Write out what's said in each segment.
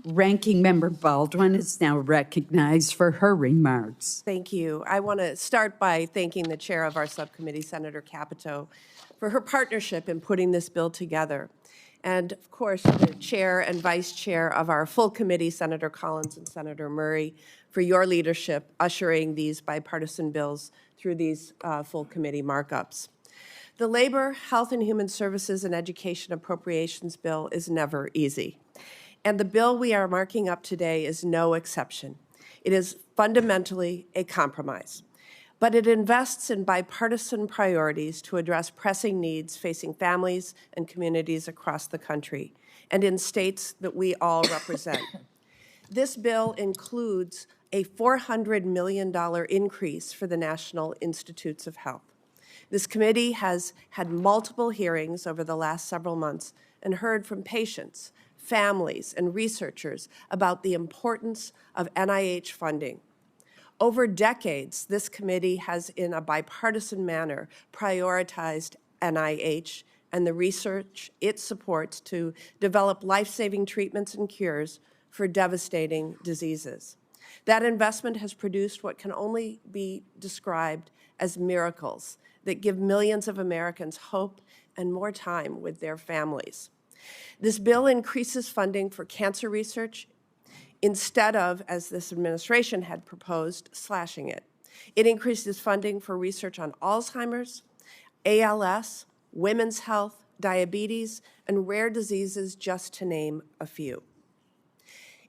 Ranking Member Baldwin is now recognized for her remarks. Thank you. I want to start by thanking the chair of our subcommittee, Senator Capito, for her partnership in putting this bill together. And of course, the chair and vice chair of our full committee, Senator Collins and Senator Murray, for your leadership ushering these bipartisan bills through these full committee markups. The Labor, Health and Human Services and Education Appropriations Bill is never easy. And the bill we are marking up today is no exception. It is fundamentally a compromise, but it invests in bipartisan priorities to address pressing needs facing families and communities across the country and in states that we all represent. This bill includes a $400 million increase for the National Institutes of Health. This committee has had multiple hearings over the last several months and heard from patients, families, and researchers about the importance of NIH funding. Over decades, this committee has, in a bipartisan manner, prioritized NIH and the research it supports to develop life-saving treatments and cures for devastating diseases. That investment has produced what can only be described as miracles that give millions of Americans hope and more time with their families. This bill increases funding for cancer research instead of, as this administration had proposed, slashing it. It increases funding for research on Alzheimer's, ALS, women's health, diabetes, and rare diseases, just to name a few.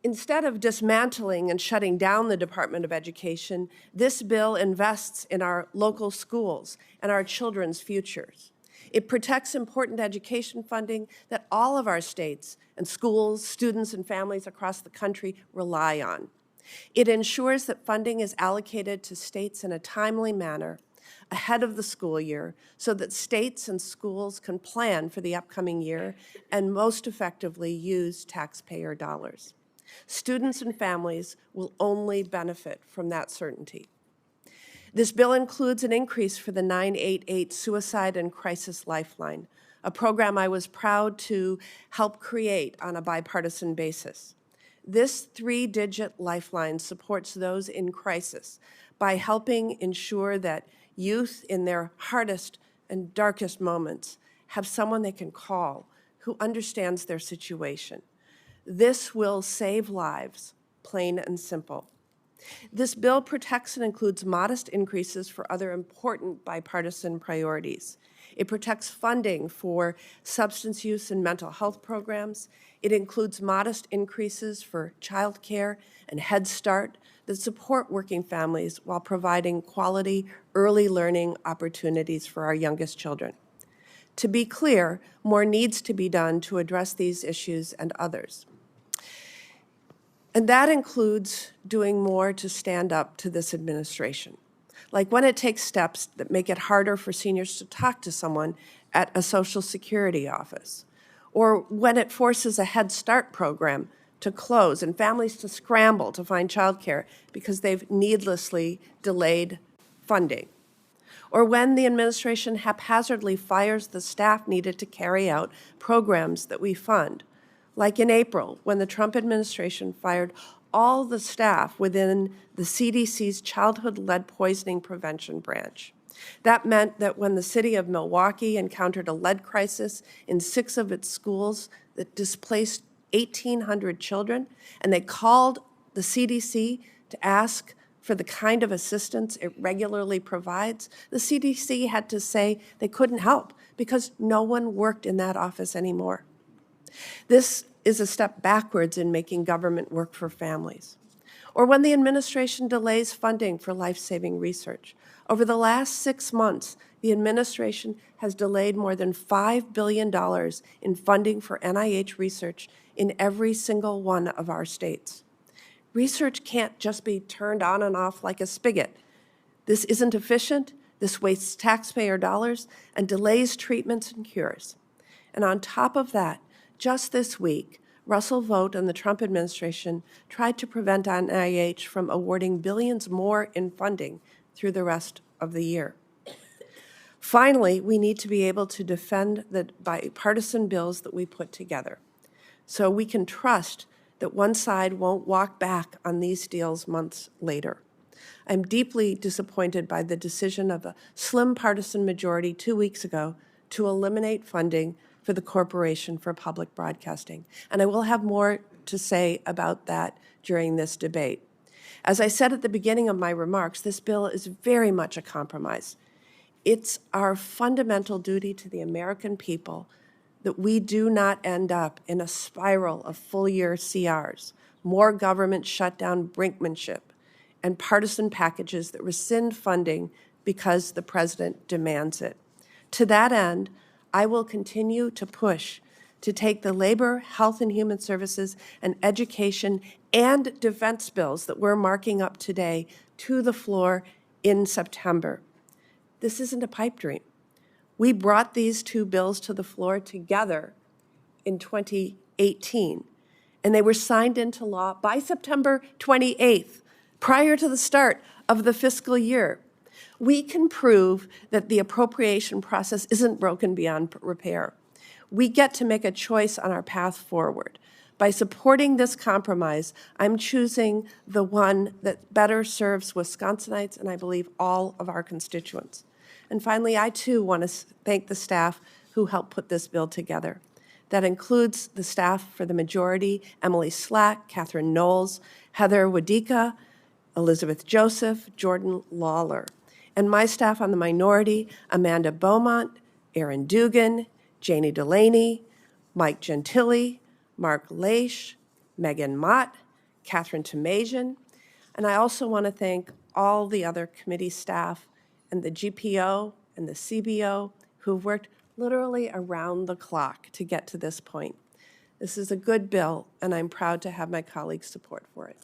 Instead of dismantling and shutting down the Department of Education, this bill invests in our local schools and our children's futures. It protects important education funding that all of our states and schools, students, and families across the country rely on. It ensures that funding is allocated to states in a timely manner ahead of the school year so that states and schools can plan for the upcoming year and most effectively use taxpayer dollars. Students and families will only benefit from that certainty. This bill includes an increase for the 988 Suicide and Crisis Lifeline, a program I was proud to help create on a bipartisan basis. This 3-digit lifeline supports those in crisis by helping ensure that youth in their hardest and darkest moments have someone they can call who understands their situation. This will save lives, plain and simple. This bill protects and includes modest increases for other important bipartisan priorities. It protects funding for substance use and mental health programs. It includes modest increases for child care and Head Start that support working families while providing quality early learning opportunities for our youngest children. To be clear, more needs to be done to address these issues and others. And that includes doing more to stand up to this administration, like when it takes steps that make it harder for seniors to talk to someone at a Social Security office, or when it forces a Head Start program to close and families to scramble to find childcare because they've needlessly delayed funding, or when the administration haphazardly fires the staff needed to carry out programs that we fund, like in April, when the Trump administration fired all the staff within the CDC's childhood lead poisoning prevention branch. That meant that when the city of Milwaukee encountered a lead crisis in 6 of its schools that displaced 1,800 children, and they called the CDC to ask for the kind of assistance it regularly provides, the CDC had to say they couldn't help because no one worked in that office anymore. This is a step backwards in making government work for families. Or when the administration delays funding for life-saving research. Over the last 6 months, the administration has delayed more than $5 billion in funding for NIH research in every single one of our states. Research can't just be turned on and off like a spigot. This isn't efficient, this wastes taxpayer dollars, and delays treatments and cures. And on top of that, just this week, Russell Vought and the Trump administration tried to prevent NIH from awarding billions more in funding through the rest of the year. Finally, we need to be able to defend the bipartisan bills that we put together so we can trust that one side won't walk back on these deals months later. I'm deeply disappointed by the decision of a slim partisan majority 2 weeks ago to eliminate funding for the Corporation for Public Broadcasting, and I will have more to say about that during this debate. As I said at the beginning of my remarks, this bill is very much a compromise. It's our fundamental duty to the American people that we do not end up in a spiral of full-year CRs, more government shutdown brinkmanship, and partisan packages that rescind funding because the president demands it. To that end, I will continue to push to take the labor, health and human services, and education and defense bills that we're marking up today to the floor in September. This isn't a pipe dream. We brought these two bills to the floor together in 2018, and they were signed into law by September 28th, prior to the start of the fiscal year. We can prove that the appropriation process isn't broken beyond repair. We get to make a choice on our path forward. By supporting this compromise, I'm choosing the one that better serves Wisconsinites and I believe all of our constituents. And finally, I too want to thank the staff who helped put this bill together. That includes the staff for the majority, Emily Slack, Catherine Knowles, Heather Wadika, Elizabeth Joseph, Jordan Lawler, and my staff on the minority, Amanda Beaumont, Aaron Dugan, Janie Delaney, Mike Gentile, Mark Leish, Megan Mott, Catherine Tomasian, and I also want to thank all the other committee staff and the GPO and the CBO who've worked literally around the clock to get to this point. This is a good bill, and I'm proud to have my colleagues' support for it.